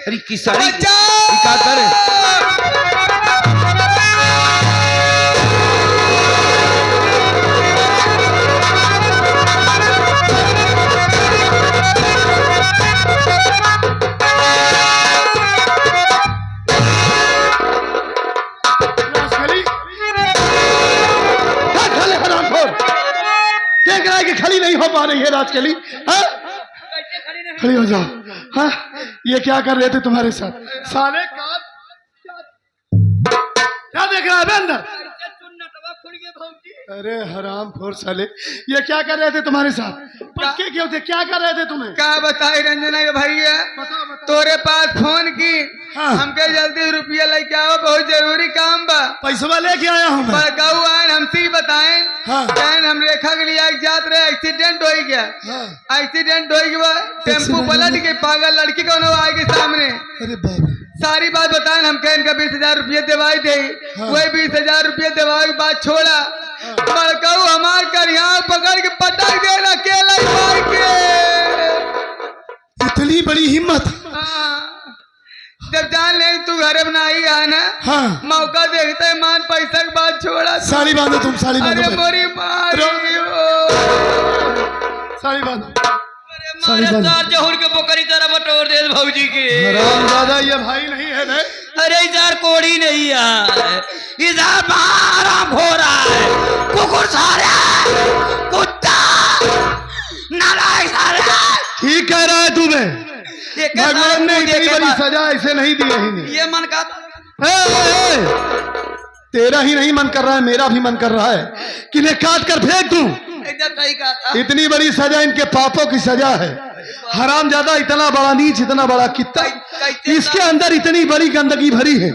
अरे की साड़ी क्या करे? खड़ी नहीं हो पा रही है राजकली। हाँ? खड़ी हो जाओ। हाँ? ये क्या कर रहे थे तुम्हारे साथ? साले क्या देख रहा है अंदर? अरे हराम खोर साले, ये क्या कर रहे थे तुम्हारे साथ? पक्के क्यों थे? क्या कर रहे थे तुम्हें? क्या बताए रंजना के भैया, तोरे पास फोन की। हाँ। हमके जल्दी रुपया लेके आओ, बहुत जरूरी काम बा। पैसा लेके आया हूँ मैं। बड़काऊ आयन हमसे ही बताएं। हाँ। हम रेखा के लिए जात रहे, एक्सीडेंट हो गया। हाँ। एक्सीडेंट हो गया, टेम्पू पलट के पागल लड़की को आएगी सामने। अरे बाप रे। सारी बात बताएं। हम कहें इनका 20,000 रुपये दिवाई थे। हाँ। वही 20,000 रुपये दिवाई के बाद छोड़ा। बड़काऊ हमार कर यहाँ पकड़ के पटक दे अकेला ही मार के। इतनी बड़ी हिम्मत। हाँ। जब जान ले तू घर में नहीं आना। हाँ। मौका देखते है, मान पैसा के बाद छोड़ा। साड़ी बांधो तुम, साड़ी बांधो। अरे मोरी मारी साड़ी बांधो। जहूर के पोखरी तरह बटोर दे भौजी के। हरामजादा, ये भाई नहीं है ना? अरे इधर कोड़ी नहीं है, इधर मारा घोरा है, कुकुर सारे, कुत्ता, नालायक सारे। ठीक कह रहा है तुम्हें। भगवान ने इतनी बड़ी सजा ऐसे नहीं दी है। ये मन का तेरा ही नहीं मन कर रहा है, मेरा भी मन कर रहा है कि इन्हें काट कर फेंक दूं। इतनी बड़ी सजा इनके पापों की सजा है। हरामजादा, इतना बड़ा नीच, इतना बड़ा कित्ता, इसके अंदर इतनी बड़ी गंदगी भरी है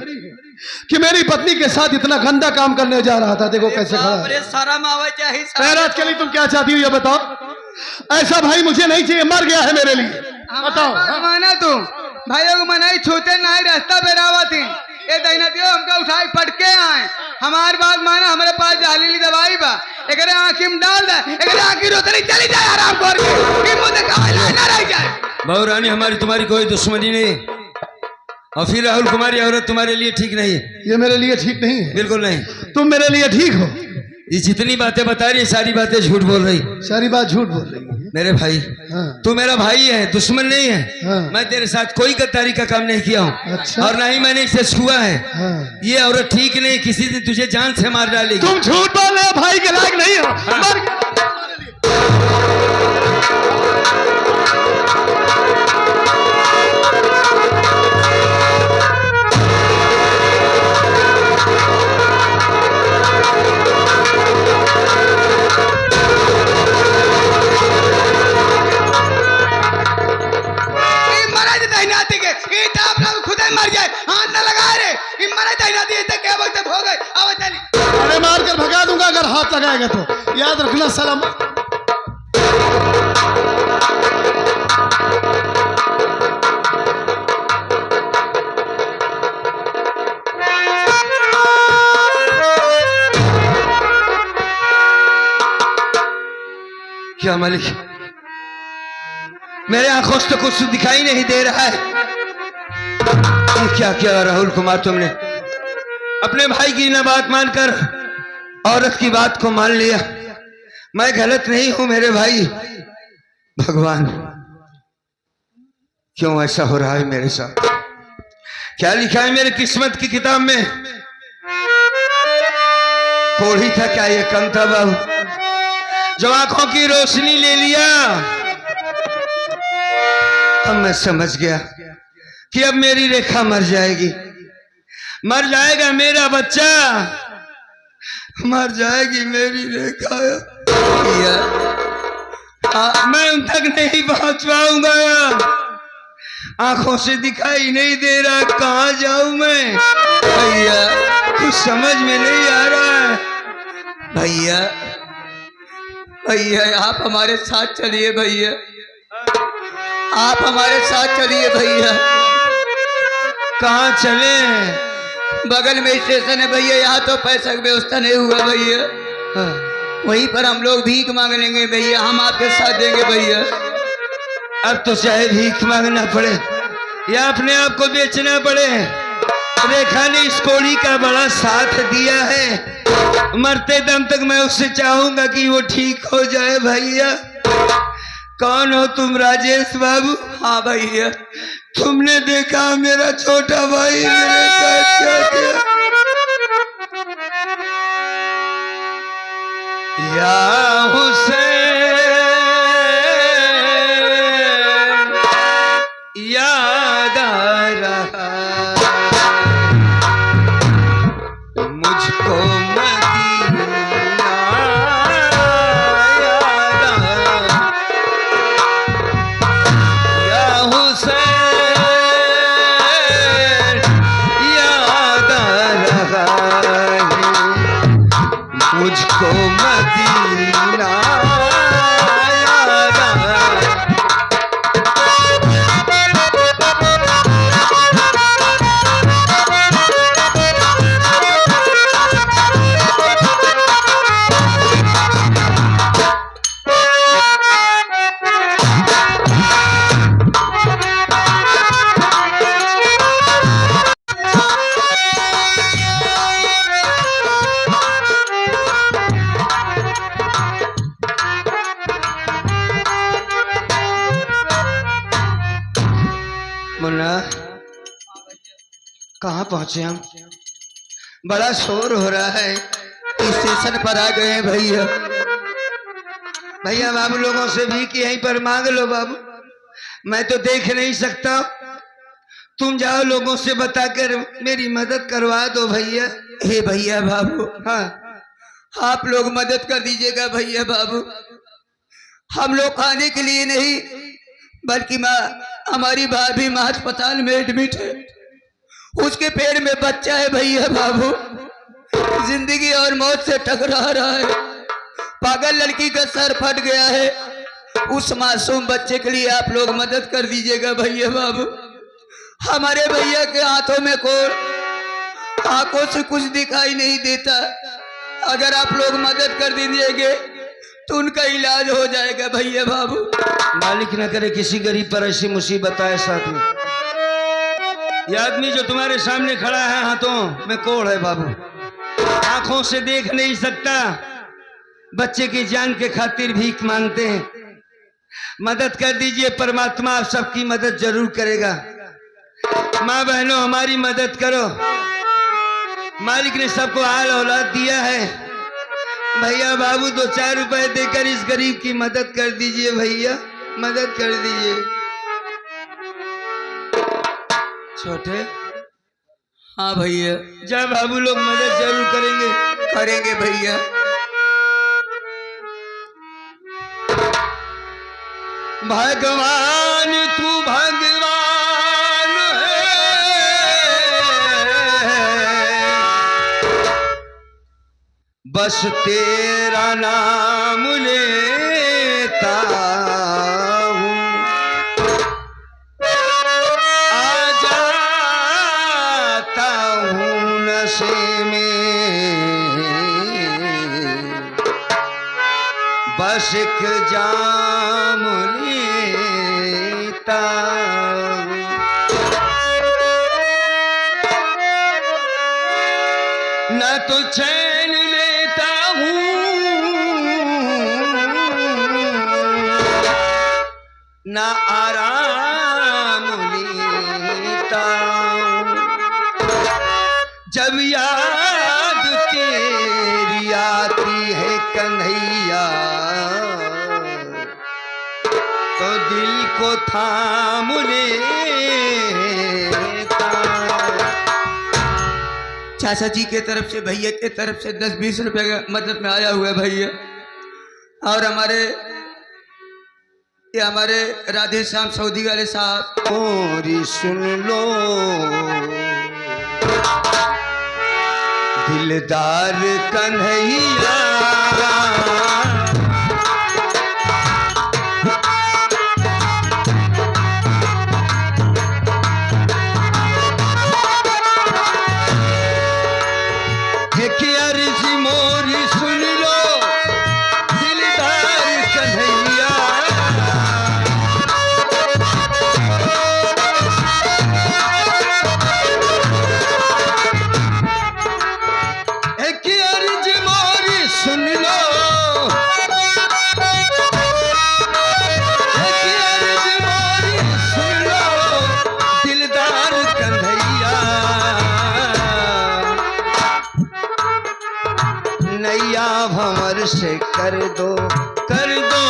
कि मेरी पत्नी के साथ इतना गंदा काम करने जा रहा था। देखो कैसे खड़ा है। शर्म आवे चाहिए। राज के लिए तुम क्या चाहती हो ये बताओ। ऐसा भाई मुझे नहीं चाहिए, मर गया है मेरे लिए। बताओ। माना तू भाइयों को मनाई छूते नहीं, रास्ता पे रावा थी। ये दहीना दियो हमका उठाई पटके आए। हमारी बात माना, हमारे पास जहरीली दवाई बा, एकरे आँखी में डाल दे, एकरे आँखी रोतनी चली जाए आराम करके, कि मुंह देखा ना रह जाए। बहु रानी, हमारी तुम्हारी कोई दुश्मनी नहीं, और फिर राहुल कुमारी औरत तुम्हारे लिए ठीक नहीं है। ये मेरे लिए ठीक नहीं है। बिल्कुल नहीं। तुम मेरे लिए ठीक हो। ये जितनी बातें बता रही है सारी बातें झूठ बोल रही। सारी बात झूठ बोल रही है। मेरे भाई, हाँ। तू मेरा भाई है, दुश्मन नहीं है। हाँ। मैं तेरे साथ कोई गद्दारी का काम नहीं किया हूँ। अच्छा। और ना ही मैंने इसे छुआ है। हाँ। ये औरत ठीक नहीं, किसी दिन तुझे जान से मार डालेगी। तुम झूठ बोल रहे हो, भाई के लायक नहीं हो। हाँ। मर गया। मर जाए, हाथ न लगा रे। हो गए। अरे मार कर भगा दूंगा अगर हाथ लगाएगा तो। याद रखना सलाम। क्या मालिक, मेरे आंखों से तो कुछ दिखाई नहीं दे रहा है। क्या किया राहुल कुमार तुमने? अपने भाई की ना बात मानकर औरत की बात को मान लिया। मैं गलत नहीं हूं मेरे भाई। भगवान, क्यों ऐसा हो रहा है मेरे साथ? क्या लिखा है मेरे किस्मत की किताब में? कोढ़ी था क्या ये कम था बाबू, जो आंखों की रोशनी ले लिया? अब मैं समझ गया कि अब मेरी रेखा मर जाएगी, मर जाएगा मेरा बच्चा, मर जाएगी मेरी रेखा। मैं उन तक नहीं पहुंच पाऊंगा, आंखों से दिखाई नहीं दे रहा, कहां जाऊं मैं? भैया कुछ समझ में नहीं आ रहा है। भैया, भैया आप हमारे साथ चलिए भैया, आप हमारे साथ चलिए भैया। कहाँ चले? बगल में स्टेशन है भैया, यहाँ तो पैसा की व्यवस्था नहीं हुआ भैया। वहीं पर हम लोग भीख मांग लेंगे भैया, हम आपके साथ देंगे भैया। अब तो चाहे भीख मांगना पड़े, या अपने आप को बेचना पड़े। रेखा ने इस कोड़ी का बड़ा साथ दिया है, मरते दम तक मैं उससे चाहूंगा कि वो ठीक हो जाए। भैया कौन हो तुम? राजेश बाबू। हाँ भैया। तुमने देखा मेरा छोटा भाई मेरे साथ क्या किया? या हुसैन याद आ रहा मुझको मदीना याद आ, या हुसैन याद आ रहा है मुझको मदीना याद आ। मुन्ना कहाँ पहुंचे हम? बड़ा शोर हो रहा है, स्टेशन पर आ गए हैं भैया। भैया बाबू लोगों से भी कि यहीं पर मांग लो बाबू, मैं तो देख नहीं सकता। तुम जाओ लोगों से बताकर मेरी मदद करवा दो भैया। हे भैया बाबू, हाँ आप लोग मदद कर दीजिएगा भैया बाबू। हम लोग खाने के लिए नहीं बल्कि हमारी भाभी मां अस्पताल में एडमिट है, उसके पेट में बच्चा है भैया बाबू, जिंदगी और मौत से टकरा रहा है। पागल लड़की का सर फट गया है, उस मासूम बच्चे के लिए आप लोग मदद कर दीजिएगा भैया बाबू। हमारे भैया के हाथों में कोड़, आंखों से कुछ दिखाई नहीं देता। अगर आप लोग मदद कर दीजिएगे तो उनका इलाज हो जाएगा भैया बाबू। मालिक न करे किसी गरीब पर ऐसी मुसीबत आए साथ में। ये आदमी जो तुम्हारे सामने खड़ा है हाथों में कोड़ है बाबू, आंखों से देख नहीं सकता, बच्चे की जान के खातिर भीख मांगते हैं। मदद कर दीजिए, परमात्मा आप सबकी मदद जरूर करेगा। माँ बहनों हमारी मदद करो, मालिक ने सबको आल औलाद दिया है। भैया बाबू 2-4 रुपए देकर इस गरीब की मदद कर दीजिए भैया, मदद कर दीजिए। छोटे। हाँ भैया। जब बाबू लोग मदद जरूर करेंगे भैया। भगवान तू भगवान है, बस तेरा नाम लेता हूँ, आ जाता हूँ नशे में, बस एक जाम लेता हूँ। न तो चैन लेता हूँ, न आराम लेता हूँ, जब याद तेरी आती है कन्हैया तो दिल को थाम लेता। चाचा जी के तरफ से, भैया के तरफ से 10-20 रुपए का मदद में आया हुआ है भैया। और हमारे राधे श्याम सऊदी वाले साहब, मोरी सुन लो दिलदार कन्हैया, मोरी सुन लो दिलदार कन्हैया, भंवर से कर दो, कर दो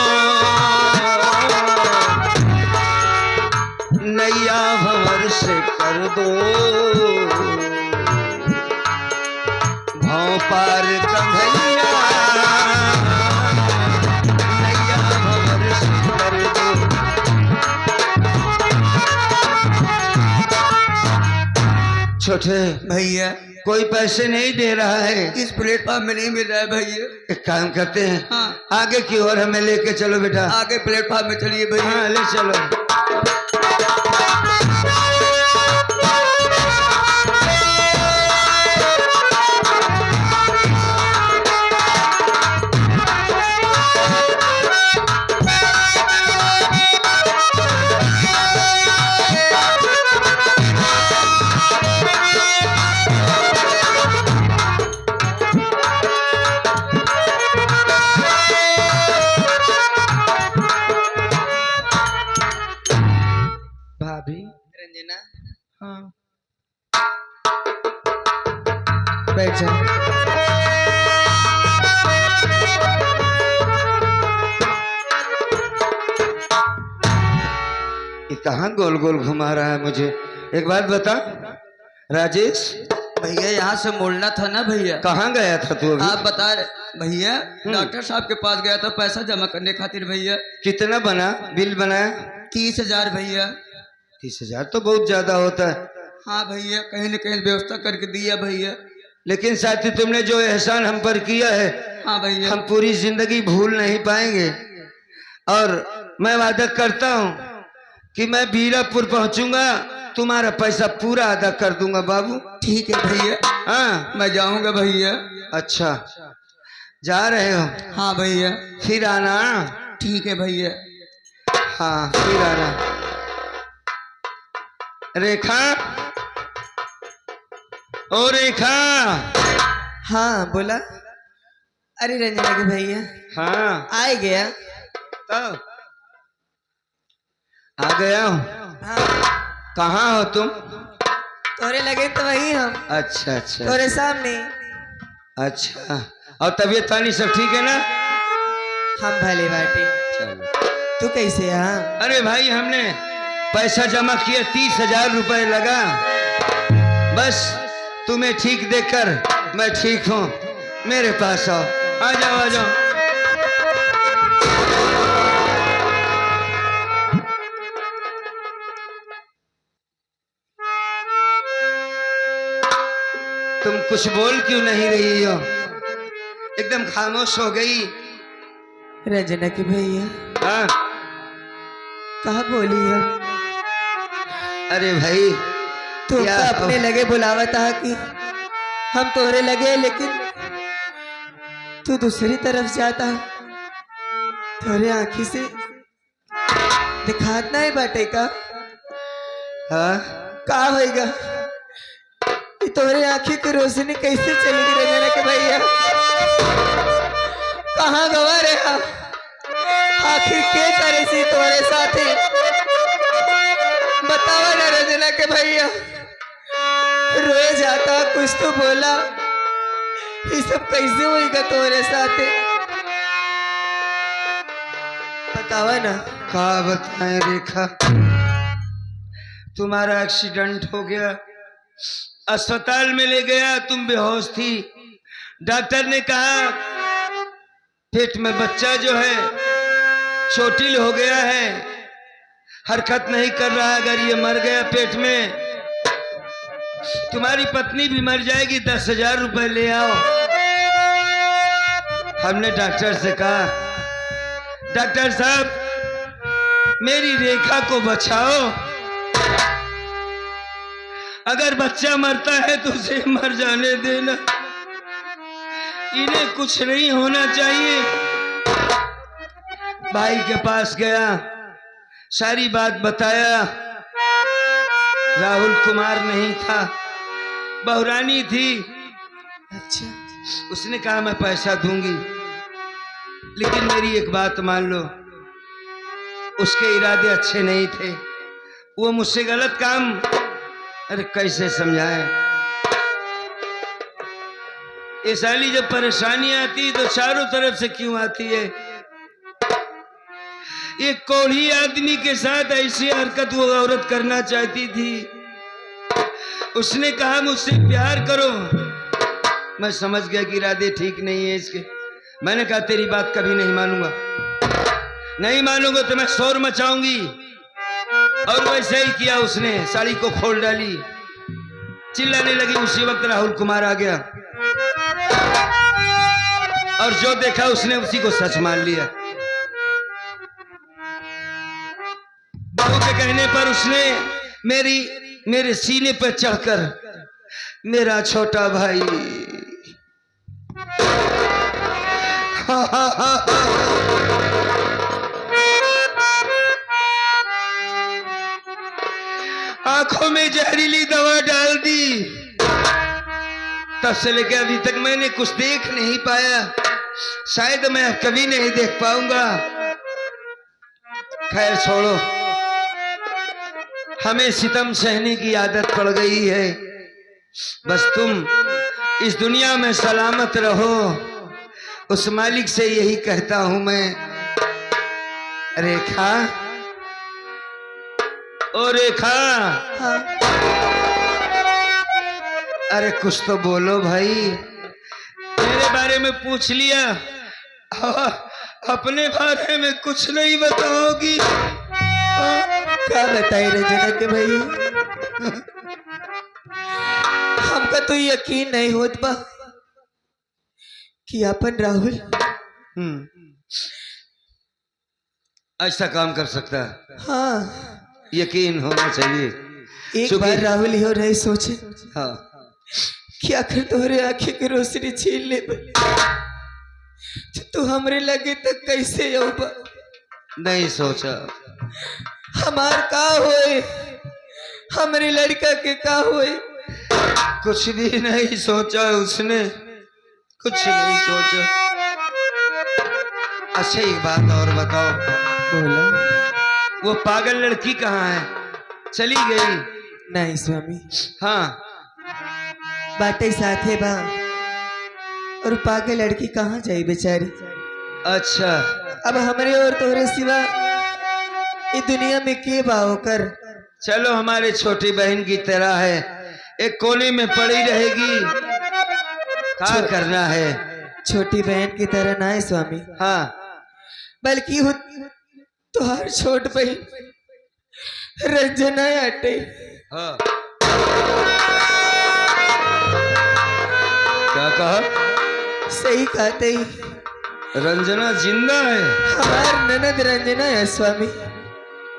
नैया भंवर से कर दो, भाव पार कन्हैया नैया भंवर से कर दो। छोटे भैया कोई पैसे नहीं दे रहा है, इस प्लेटफॉर्म में नहीं मिल रहा है भैया। एक काम करते हैं, हाँ। आगे की ओर हमें लेके चलो बेटा। आगे प्लेटफॉर्म में चलिए भैया। हाँ ले चलो। भाभी रंजना हाँ बैठ जाओ। ये कहाँ गोल गोल घुमा रहा है मुझे? एक बात बता राजेश, भैया यहाँ से मोड़ना था ना भैया। कहाँ गया था तू अभी? आप बता रहे भैया, डॉक्टर साहब के पास गया था पैसा जमा करने खातिर भैया। कितना बना बिल बनाया? 30,000 भैया। 30,000 तो बहुत ज्यादा होता है। हाँ भैया, कहीं न कहीं व्यवस्था करके दिया भैया। लेकिन साथी तुमने जो एहसान हम पर किया है, हाँ भैया, हम पूरी जिंदगी भूल नहीं पाएंगे। और मैं वादा करता हूँ कि मैं बीरापुर पहुंचूंगा, तुम्हारा पैसा पूरा अदा कर दूंगा बाबू। ठीक है भैया। हाँ मैं जाऊंगा भैया। अच्छा जा रहे हो? हाँ भैया। फिर आना। ठीक है भैया। हाँ फिर आना। रेखा, ओ रेखा। हाँ बोला। अरे रंजना के भैया हाँ आ गया। तो आ गया हूँ। हाँ कहाँ हो तुम? तोरे लगे तो वही हम, अच्छा अच्छा तोरे सामने। अच्छा, और तबीयत पानी सब ठीक है ना? हम भले बाटे। चलो। तू कैसे? हाँ अरे भाई हमने पैसा जमा किया, 30,000 रुपए लगा। बस तुम्हें ठीक देखकर मैं ठीक हूँ, मेरे पास आओ। आ जाओ आ जाओ। तुम कुछ बोल क्यों नहीं रही हो? एकदम खामोश हो गई। रंजना के भैया हाँ कहा बोली हम? अरे भाई तुम क्या तो अपने लगे बुलावा था कि हम तोरे लगे, लेकिन तू दूसरी तरफ जाता। तोरे आंखी से दिखात नहीं बाटे का? हाँ का होएगा? ये तोरे आंखी की रोशनी कैसे चलेगी रंजना के भैया? कहाँ गवा रे? आखिर के करे सी तोरे साथे? बतावा ना रंजना के भैया। रोज आता कुछ तो बोला, ये सब कैसे होएगा तोरे साथे? बतावा ना। क्या बताएं रेखा, तुम्हारा एक्सीडेंट हो गया, अस्पताल में ले गया, तुम बेहोश थी। डॉक्टर ने कहा पेट में बच्चा जो है चोटिल हो गया है, हरकत नहीं कर रहा। अगर ये मर गया पेट में, तुम्हारी पत्नी भी मर जाएगी। 10,000 रुपए ले आओ। हमने डॉक्टर से कहा डॉक्टर साहब मेरी रेखा को बचाओ, अगर बच्चा मरता है तो उसे मर जाने देना, इन्हें कुछ नहीं होना चाहिए। भाई के पास गया, सारी बात बताया। राहुल कुमार नहीं था, बहुरानी थी। अच्छा, उसने कहा मैं पैसा दूंगी, लेकिन मेरी एक बात मान लो, उसके इरादे अच्छे नहीं थे। वो मुझसे गलत काम, अरे कैसे समझाएं। ये साली जब परेशानी आती तो चारों तरफ से क्यों आती है? एक कोढ़ी आदमी के साथ ऐसी हरकत वो औरत करना चाहती थी। उसने कहा मुझसे प्यार करो। मैं समझ गया कि इरादे ठीक नहीं है इसके। मैंने कहा तेरी बात कभी नहीं मानूंगा, नहीं मानूंगा तो मैं शोर मचाऊंगी। और वैसे ही किया उसने, साड़ी को खोल डाली, चिल्लाने लगी। उसी वक्त राहुल कुमार आ गया और जो देखा उसने उसी को सच मान लिया। बहू के कहने पर उसने मेरे सीने पर चढ़कर मेरा छोटा भाई आंखों में जहरीली दवा डाल दी। तब से लेकर अभी तक मैंने कुछ देख नहीं पाया, शायद मैं कभी नहीं देख पाऊंगा। खैर छोड़ो, हमें सितम सहने की आदत पड़ गई है। बस तुम इस दुनिया में सलामत रहो, उस मालिक से यही कहता हूं मैं। रेखा, ओ रेखा, अरे कुछ तो बोलो भाई। मेरे बारे में पूछ लिया, अपने बारे में कुछ नहीं बताओगी? क्या बताए रंजना के भाई, हमका तो यकीन नहीं होत बा कि अपन राहुल ऐसा काम कर सकता है। हाँ, यकीन होना चाहिए। एक बार राहुल हो रहे सोचे हाँ, कि आखिर तोहरे आंखें की रोशनी छीन ले तो हमरे लगे तक कैसे होगा? नहीं सोचा। हमार का होए, हमरे लड़का के का होए? कुछ भी नहीं सोचा उसने, कुछ नहीं सोचा। अच्छा एक बात और बताओ। बोला। वो पागल लड़की कहाँ है? चली गई? नहीं स्वामी, हाँ, बाटे साथे बा, और पागल लड़की कहाँ जाई बेचारी? अच्छा, अब हमरे और तोहरे सिवा ये दुनिया में के बा होकर? चलो हमारे छोटी बहन की तरह है, एक कोने में पड़ी रहेगी। क्या करना है? छोटी बहन की तरह ना है स्वामी, हाँ, बल्कि हो तुहार छोट बहन रंजना अटे। हाँ। क्या कहा? सही कहते ही, रंजना जिंदा है? हमार ननद रंजना है स्वामी।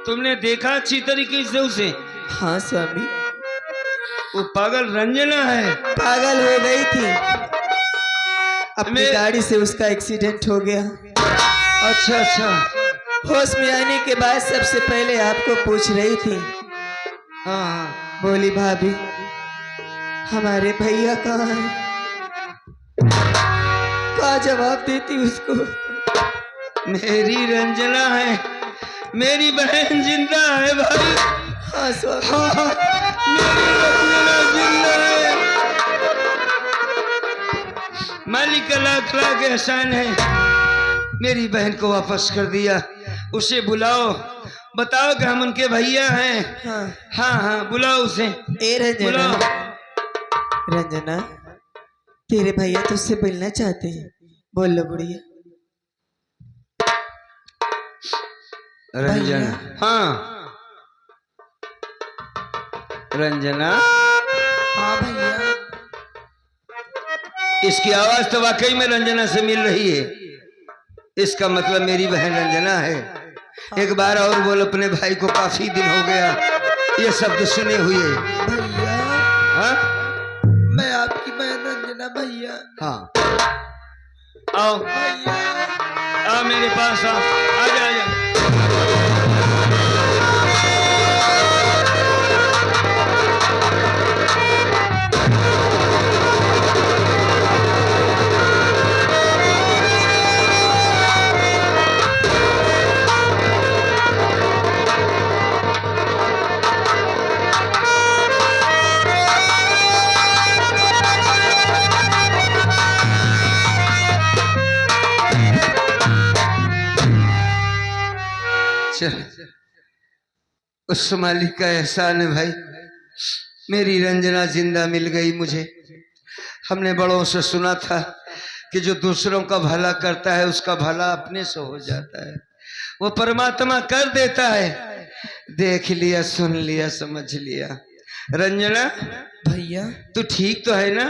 तुमने देखा अच्छी तरीके से उसे? हाँ स्वामी, वो पागल रंजना है। पागल हो गई थी, अपनी गाड़ी से उसका एक्सीडेंट हो गया। अच्छा अच्छा, होश में आने के बाद सबसे पहले आपको पूछ रही थी। हाँ हाँ। बोली भाभी हमारे भैया कहाँ हैं? क्या जवाब देती उसको? मेरी रंजना है, मेरी बहन जिंदा है भाई। हाँ स्वामी, हाँ, मेरी रंजना जिंदा है। मालिक का लाख लाख एहसान है, मेरी बहन को वापस कर दिया। उसे बुलाओ, बताओ कि हम उनके भैया हैं। हाँ हाँ हाँ, बुलाओ उसे। ए रंजना, बुलाओ। रंजना तेरे भैया तुझसे मिलना चाहते हैं, बोल लो बुढ़िया। रंजना, हाँ रंजना। हाँ भैया। इसकी आवाज तो वाकई में रंजना से मिल रही है, इसका मतलब मेरी बहन रंजना है। एक बार और बोल अपने भाई को, काफी दिन हो गया ये शब्द सुने हुए। भैया, हाँ, मैं आपकी बहन रंजना भैया। हाँ, आओ भैया, आओ मेरे पास, आओ, आजा आजा। चल, उस मालिक का एहसान है भाई, मेरी रंजना जिंदा मिल गई मुझे। हमने बड़ों से सुना था कि जो दूसरों का भला करता है उसका भला अपने से हो जाता है, वो परमात्मा कर देता है। देख लिया, सुन लिया, समझ लिया। रंजना, भैया तू ठीक तो है ना?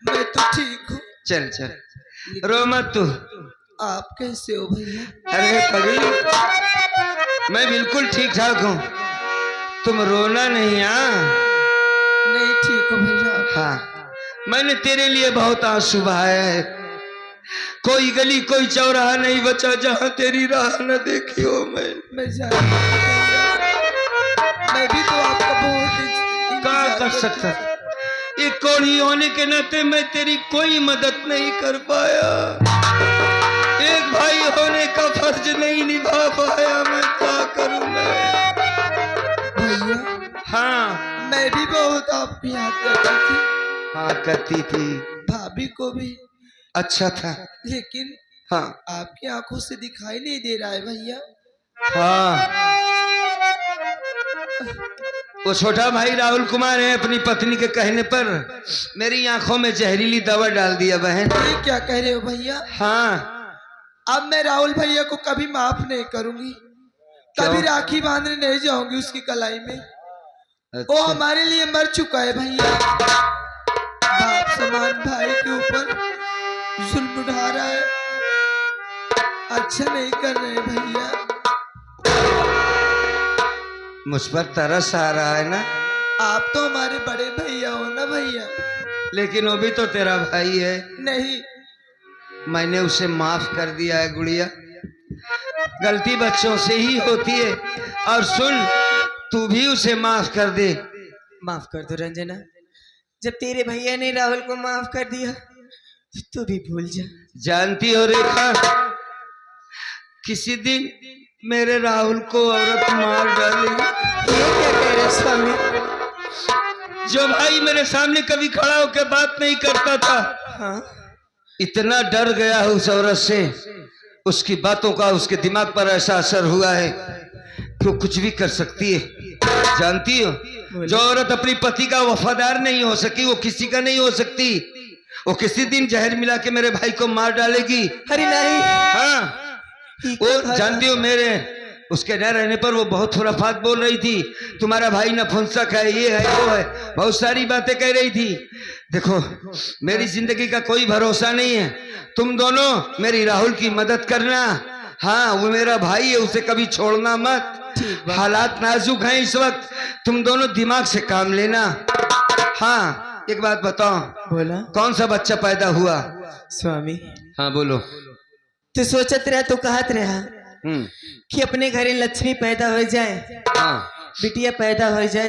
मैं तो ठीक हूँ। चल चल, रो मत तू। आप कैसे हो भैया? अरे कभी मैं बिल्कुल ठीक ठाक हूँ, तुम रोना नहीं। नहीं ठीक हो भैया। हाँ, मैंने तेरे लिए बहुत आंसू बहाया है। कोई गली कोई चौराहा नहीं बचा जहाँ तेरी राह न देखी हो। मैं जानता हूँ भैया। मैं भी तो आपका बहुत क्या कर सकता, एक कोढ़ी होने के नाते मैं तेरी कोई मदद नहीं कर पाया। एक भाई होने का फर्ज नहीं निभा पाया। मैं क्या करूं मैं? भैया हाँ, मैं भी बहुत आपकी याद करती थी, हाँ करती थी। भाभी को भी। अच्छा था। लेकिन हाँ आपकी आंखों से दिखाई नहीं दे रहा है भैया। हाँ, वो छोटा भाई राहुल कुमार है, अपनी पत्नी के कहने पर मेरी आंखों में जहरीली दवा डाल दिया बहन। ये क्या कह रहे हो भैया? हाँ, अब मैं राहुल भैया को कभी माफ नहीं करूंगी, कभी राखी बांधने नहीं जाऊंगी उसकी कलाई में। वो अच्छा। हमारे लिए मर चुका है भैया। बाप समान भाई के ऊपर जुल्म उठा रहा है, अच्छा नहीं कर रहे भैया। मुझ पर तरस आ रहा है ना? आप तो हमारे बड़े भैया हो ना भैया। लेकिन वो भी तो तेरा भाई है। नहीं, मैंने उसे माफ कर दिया है गुड़िया, गलती बच्चों से ही होती है। और सुन, तू भी उसे माफ कर दे। माफ कर दो रंजना, जब तेरे भैया ने राहुल को माफ कर दिया तू भी भूल जा। जानती हो रेखा, किसी दिन मेरे राहुल को औरत मार डालेगी। ये क्या कह रहे स्वामी? जो भाई मेरे सामने कभी खड़ा होकर बात नहीं करता था, हाँ, इतना डर गया है उस औरत से, उसकी बातों का उसके दिमाग पर ऐसा असर हुआ है कि वो कुछ भी कर सकती है। जानती हो, जो औरत अपनी पति का वफादार नहीं हो सकी वो किसी का नहीं हो सकती। वो किसी दिन जहर मिला के मेरे भाई को मार डालेगी। अरे नहीं। हाँ, वो जानती हो, मेरे उसके न रहने पर वो बहुत खुराफात बोल रही थी। तुम्हारा भाई नपुंसक है, ये है, वो है, बहुत सारी बातें कह रही थी। देखो, मेरी जिंदगी का कोई भरोसा नहीं है। तुम दोनों मेरी राहुल की मदद करना। हाँ, वो मेरा भाई है, उसे कभी छोड़ना मत। हालात नाजुक हैं इस वक्त, तुम दोनों दिमाग से काम लेना। हाँ, एक बात बताओ, बोला कौन सा बच्चा पैदा हुआ? स्वामी, हाँ बोलो। तू सोचत रहा, तू कहत रहा कि अपने घरे लक्ष्मी पैदा हो जाए, हाँ, बिटिया पैदा हो जाए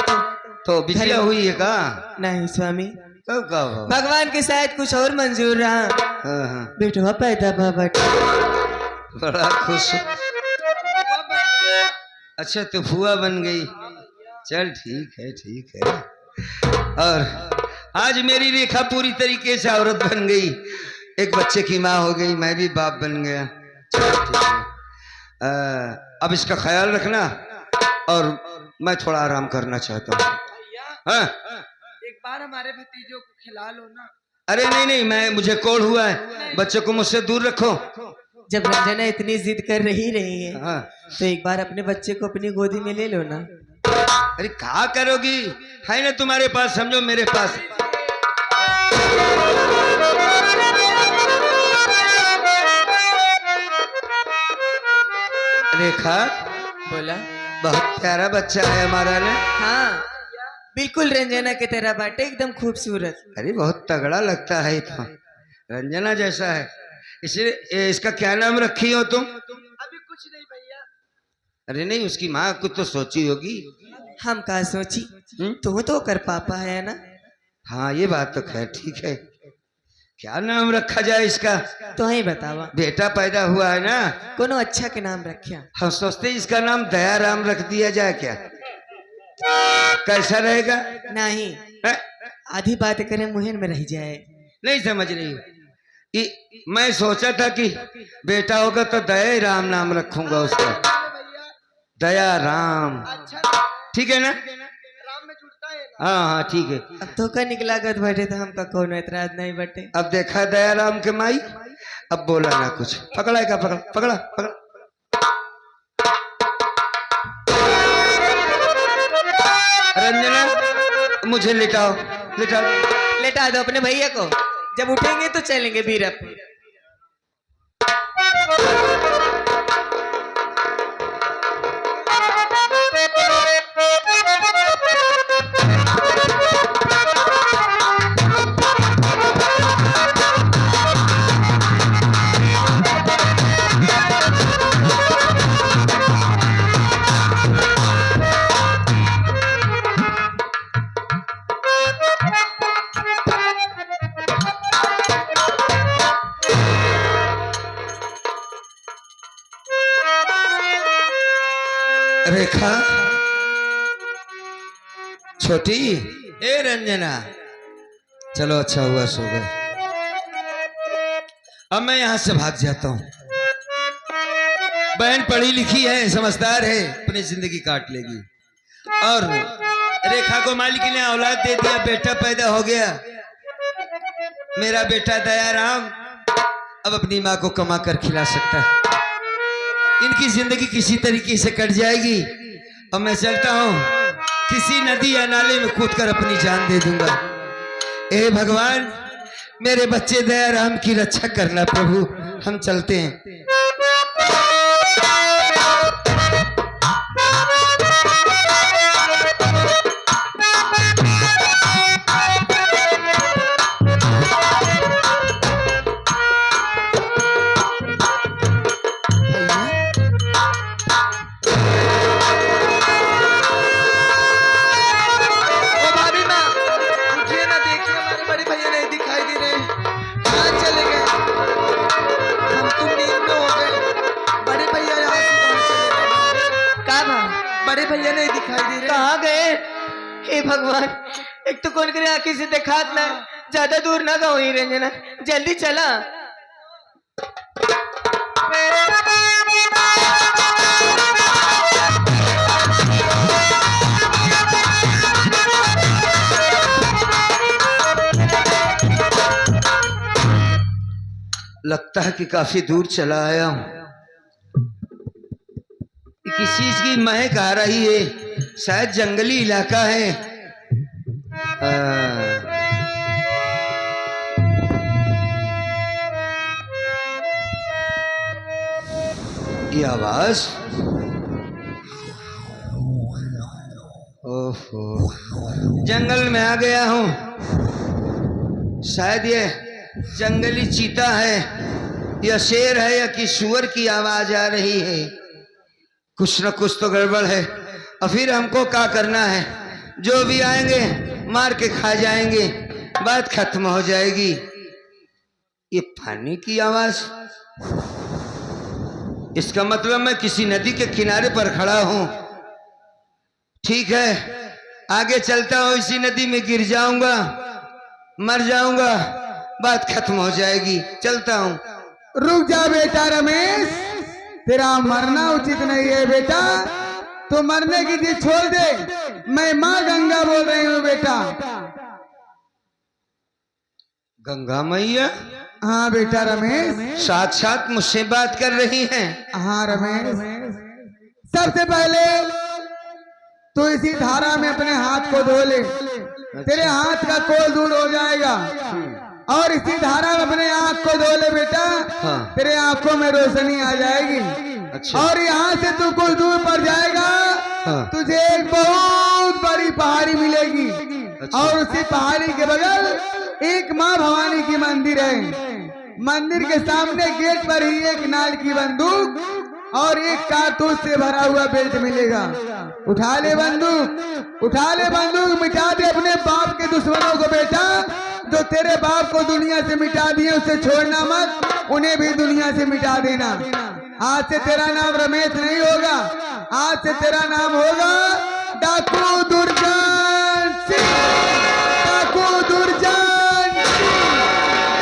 तो बिटिया हुई है का? नहीं स्वामी, कब का हुआ? भगवान के शायद कुछ और मंजूर रहा। हाँ, हाँ, बेटवा पैदा बट बड़ा खुश। अच्छा, तो फुआ बन गई। चल ठीक है, ठीक है। और आज मेरी रेखा पूरी तरीके से औरत बन गई, एक बच्चे की माँ हो गई, मैं भी बाप बन गया। चल ठीक है। अब इसका ख्याल रखना और मैं थोड़ा आराम करना चाहता हूँ। हाँ, एक बार हमारे भतीजों को खिला लो ना। अरे नहीं नहीं, मुझे कोढ़ हुआ है, बच्चों को मुझसे दूर रखो। जब रंजना इतनी जिद कर रही है, हाँ, तो एक बार अपने बच्चे को अपनी गोदी में ले लो ना। अरे क्या करोगी, है ना तुम्हारे पास, समझो मेरे पास। रेखा, बोला बहुत प्यारा बच्चा है हमारा ना। हाँ, बिल्कुल रंजना की तरह बाटे, एकदम खूबसूरत। अरे बहुत तगड़ा लगता है, तो रंजना जैसा है। इसलिए इसका क्या नाम रखी हो तुम? अभी कुछ नहीं भैया। अरे नहीं, उसकी माँ कुछ तो सोची होगी। हम कहा सोची, तू तो कर पापा है ना। हाँ, ये बात तो खैर ठीक है। क्या नाम रखा जाए इसका? तो ही बतावा, बेटा पैदा हुआ है ना, कोनो अच्छा के नाम रखिया। हम सोचते इसका नाम दयाराम रख दिया जाए क्या? कैसा रहेगा? नहीं, है? आधी बात करे मुहन में रह जाए। नहीं समझ रही हो? मैं सोचा था कि बेटा होगा तो दया राम नाम रखूंगा उसका। दया राम, अच्छा ठीक है ना? राम में जुड़ता है ना? हाँ हाँ ठीक है। अब तो का निकला कर बैठे थे, हमका कोनो एतराज नहीं बटे। अब देखा दया राम के माई, अब बोला ना कुछ। पकड़ा है का? पकड़ा पकड़ा पकड़ा। रंजना मुझे लिटाओ, लिटाओ। लेटा दो अपने भैया को, जब उठेंगे तो चलेंगे बीरप। रेखा, छोटी, ए रंजना, चलो अच्छा हुआ सो गए। अब मैं यहां से भाग जाता हूं। बहन पढ़ी लिखी है, समझदार है, अपनी जिंदगी काट लेगी। और रेखा को मालिक ने औलाद दे दिया, बेटा पैदा हो गया। मेरा बेटा दयाराम अब अपनी माँ को कमा कर खिला सकता है। इनकी जिंदगी किसी तरीके से कट जाएगी। अब मैं चलता हूं, किसी नदी या नाले में कूदकर अपनी जान दे दूंगा। ए भगवान, मेरे बच्चे दयाराम की रक्षा करना प्रभु। हम चलते हैं। ओ भाभी माँ, उठिए ना, देखिए हमारे बड़े भैया नहीं दिखाई दे रहे। कहाँ चले गए? हम तुम नींद में हो गए। बड़े भैया यहाँ से कहाँ चले गए? का बा? बड़े भैया नहीं दिखाई दे रहे। कहाँ गए? हे भगवान, एक तो कौन करे आंखें से देखात ना, ज्यादा दूर ना गो ही रंजना, जल्दी चला। लगता है कि काफी दूर चला आया हूं। किस चीज की महक आ रही है, शायद जंगली इलाका है। ये आवाज, ओहो, जंगल में आ गया हूं। शायद ये जंगली चीता है या शेर है या कि सुअर की आवाज आ रही है। कुछ न कुछ तो गड़बड़ है। और फिर हमको क्या करना है? जो भी आएंगे मार के खा जाएंगे, बात खत्म हो जाएगी। ये पानी की आवाज, इसका मतलब मैं किसी नदी के किनारे पर खड़ा हूं। ठीक है, आगे चलता हूं, इसी नदी में गिर जाऊंगा, मर जाऊंगा, बात खत्म हो जाएगी। चलता हूं। रुक जा बेटा रमेश, तेरा मरना उचित नहीं है बेटा। तो मरने की चीज छोड़ दे। मैं माँ गंगा बोल रही हूँ बेटा। गंगा मैया? हाँ बेटा रमेश। साथ मुझसे बात कर रही हैं। हाँ रमेश, सबसे पहले तो इसी धारा में अपने हाथ को धो ले। तेरे हाथ का कोल दूर हो जाएगा। और इसी धारा में अपने आँख को धो ले बेटा। हाँ। तेरे आंखों में रोशनी आ जाएगी। अच्छा। और यहाँ से तू कुछ दूर पर जाएगा। हाँ। तुझे एक बहुत बड़ी पहाड़ी मिलेगी। अच्छा। और उसी पहाड़ी के बगल एक माँ भवानी की मंदिर है। मंदिर के सामने गेट पर ही एक नाल की बंदूक और एक कारतूस से भरा हुआ बेल्ट मिलेगा। उठा ले बंदूक, उठा ले बंदूक, मिटा दे अपने बाप के दुश्मनों को बेटा। जो तेरे बाप को दुनिया से मिटा दिए उसे छोड़ना मत, उन्हें भी दुनिया से मिटा देना। आज से तेरा नाम रमेश नहीं होगा, आज से तेरा नाम होगा डाकू दुर्जन सिंह। डाकू दुर्जन सिंह,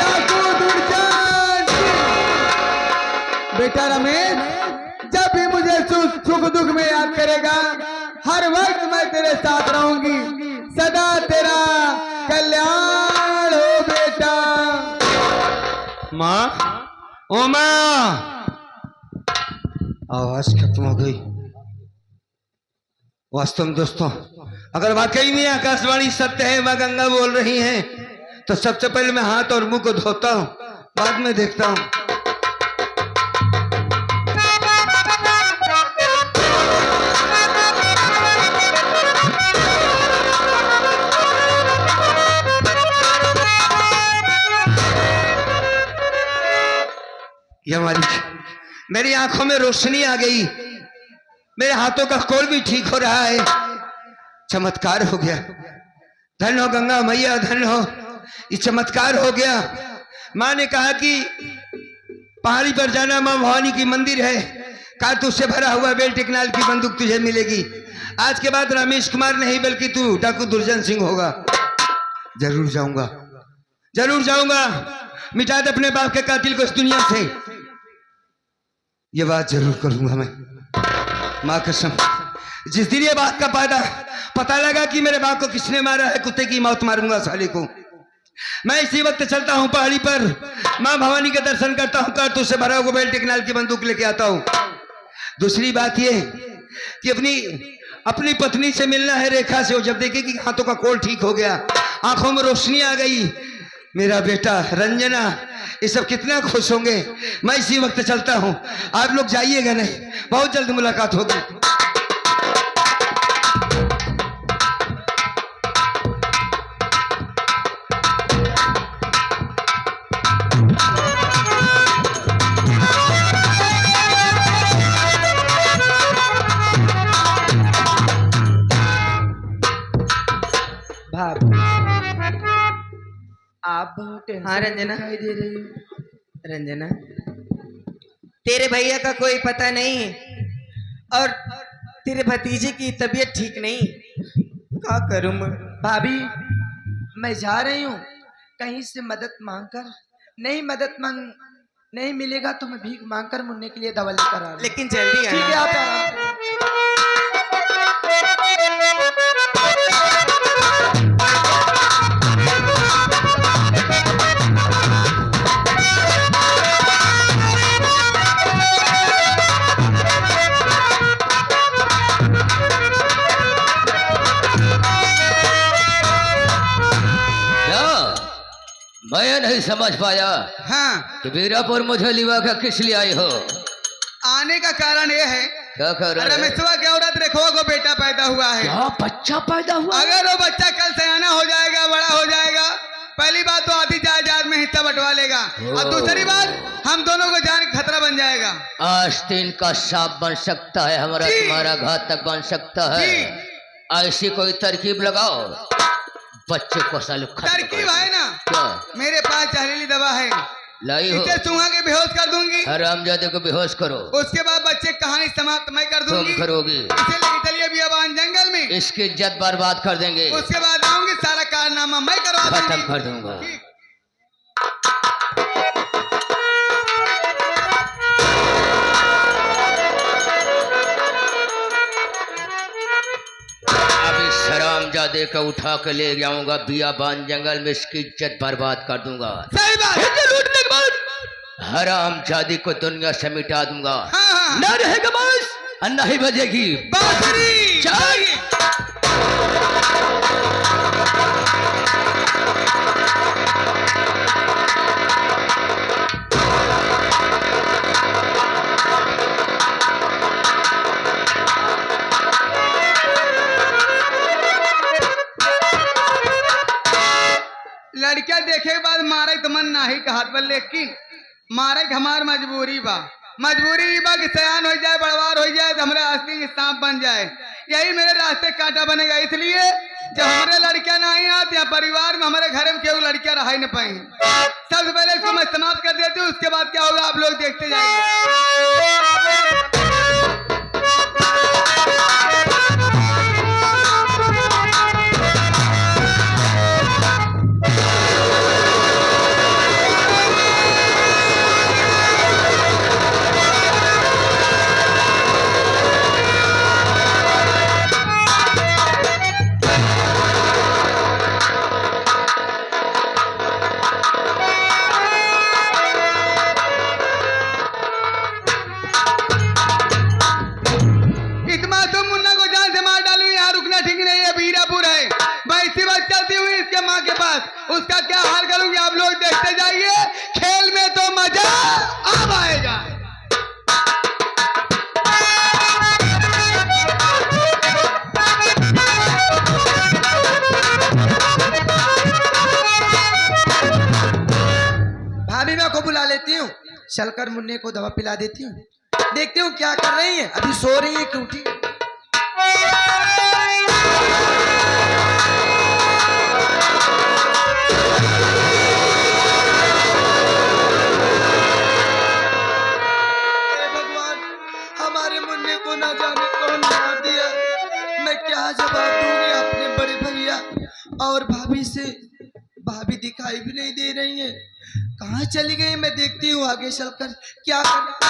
डाकू दुर्जन सिंह। बेटा रमेश, जब भी मुझे सुख दुख में याद करेगा। हर वक्त मैं तेरे साथ रहूंगी, सदा तेरा कल्याण हो बेटा। माँ, ओ माँ, आवाज खत्म हो गई। वास्तव में दोस्तों, अगर वाकई में आकाशवाणी सत्य है, माँ गंगा बोल रही हैं, तो सबसे पहले मैं हाथ और मुंह को धोता हूँ, बाद में देखता हूँ। या मालिक, मेरी आंखों में रोशनी आ गई, मेरे हाथों का कोल भी ठीक हो रहा है, चमत्कार हो गया। धन हो गंगा मैया, धन हो, ये चमत्कार हो गया। माँ ने कहा कि पहाड़ी पर जाना, माँ भवानी की मंदिर है, कारतूस से भरा हुआ बेल टेकनाल की बंदूक तुझे मिलेगी। आज के बाद रमेश कुमार नहीं बल्कि तू डाकू दुर्जन सिंह होगा। जरूर जाऊंगा, जरूर जाऊंगा, मिटा दे अपने बाप के कातिल को इस दुनिया से। ये बात जरूर करूंगा मैं, माँ कसम। जिस दिन ये बात का पता लगा कि मेरे बाप को किसने मारा है, कुत्ते की मौत मारूंगा साले को। मैं इसी वक्त चलता हूँ पहाड़ी पर, माँ भवानी के दर्शन करता हूँ, कारतूस से भरा हुआ बेल टेकनाल की बंदूक लेके आता हूँ। दूसरी बात ये कि अपनी पत्नी से मिलना है, रेखा से। वो जब देखेगी कि हाथों का कोल ठीक हो गया, आंखों में रोशनी आ गई, मेरा बेटा रंजना, ये सब कितना खुश होंगे। मैं इसी वक्त चलता हूँ, आप लोग जाइएगा नहीं, बहुत जल्द मुलाकात होगी। आप बहुत हाँ रंजना, दिखाई दे रही हो। रंजना, तेरे भैया का कोई पता नहीं और तेरे भतीजे की तबीयत ठीक नहीं, क्या करूं मैं? भाभी, मैं जा रही हूँ कहीं से मदद मांगकर। नहीं मिलेगा तो मैं भीख मांगकर मुन्ने के लिए दवा लेकर आ रहा हूँ। लेकिन जल्दी ठीक है, आना। आप आराम करें। मैं नहीं समझ पाया हाँ, कि वीरापुर मुझे लिवा का किस लिए आई हो। आने का कारण ये है, क्या कर रहे हैं? रमेशवा की औरत रेखवा को बेटा पैदा हुआ है। क्या बच्चा पैदा हुआ? अगर वो बच्चा कल सयाना हो जाएगा, बड़ा हो जाएगा, पहली बात तो आधी जायदाद में हिस्सा बंटवा लेगा, और दूसरी बात हम दोनों को जान के खतरा बन जाएगा। आस्तीन का सांप बन सकता है, हमारा जी। तुम्हारा घातक बन सकता है। जी। ऐसी कोई तरकीब लगाओ, बच्चे को सालू खत्म तरकीब कर। है ना, क्या मेरे पास जहरीली दवा है, लाई हो? इसे सूंघा के बेहोश कर दूंगी, हरामजादे को बेहोश करो। उसके बाद बच्चे की कहानी समाप्त मैं कर तुम दूंगी। करोगी, इसे लेके चलिए बियाबान जंगल में, इसकी इज्जत बर्बाद कर देंगे, उसके बाद आऊंगी, सारा कारनामा मैं करवा खत्म दूंगी। कर दूंगा। ठीक। अभी हरामजादे को उठा के ले जाऊंगा बियाबान जंगल में, इसकी इज्जत बर्बाद कर दूंगा। सही बात है। लूटने के बाद हरामजादी को दुनिया से मिटा दूंगा। हाँ, हाँ। न रहेगा बस, नहीं बजेगी बांसुरी। चल। लड़कियां देखे के बाद मारे तो मन नहीं कहत बा, लेकिन मारे के हमार मजबूरी बा कि सयान हो जाए, बड़वार हो जाए, तो हमारे आस्तीन के सांप बन जाए। यही मेरे रास्ते कांटा बनेगा, इसलिए जब हमारे लड़कियां नहीं आती या परिवार में, हमारे घर में केवल लड़कियां रह ही नहीं पाई। सबसे पहले इसको मैं समाप्त कर देती हूँ, उसके बाद क्या होगा आप लोग देखते जाएंगे। माँ के पास, उसका क्या हाल करूंगी आप लोग देखते जाइए। खेल में तो मजा अब आएगा। भाभी मैं को बुला लेती हूँ, चलकर मुन्ने को दवा पिला देती हूँ, देखती हूँ क्या कर रही है। अभी सो रही है कि उठी? हे भगवान, हमारे मुन्ने को ना जाने कौन मार दिया। मैं क्या जवाब दूंगी अपने बड़े भैया और भाभी से। भाभी दिखाई भी नहीं दे रही है, कहाँ चली गई? मैं देखती हूँ आगे चलकर क्या कर।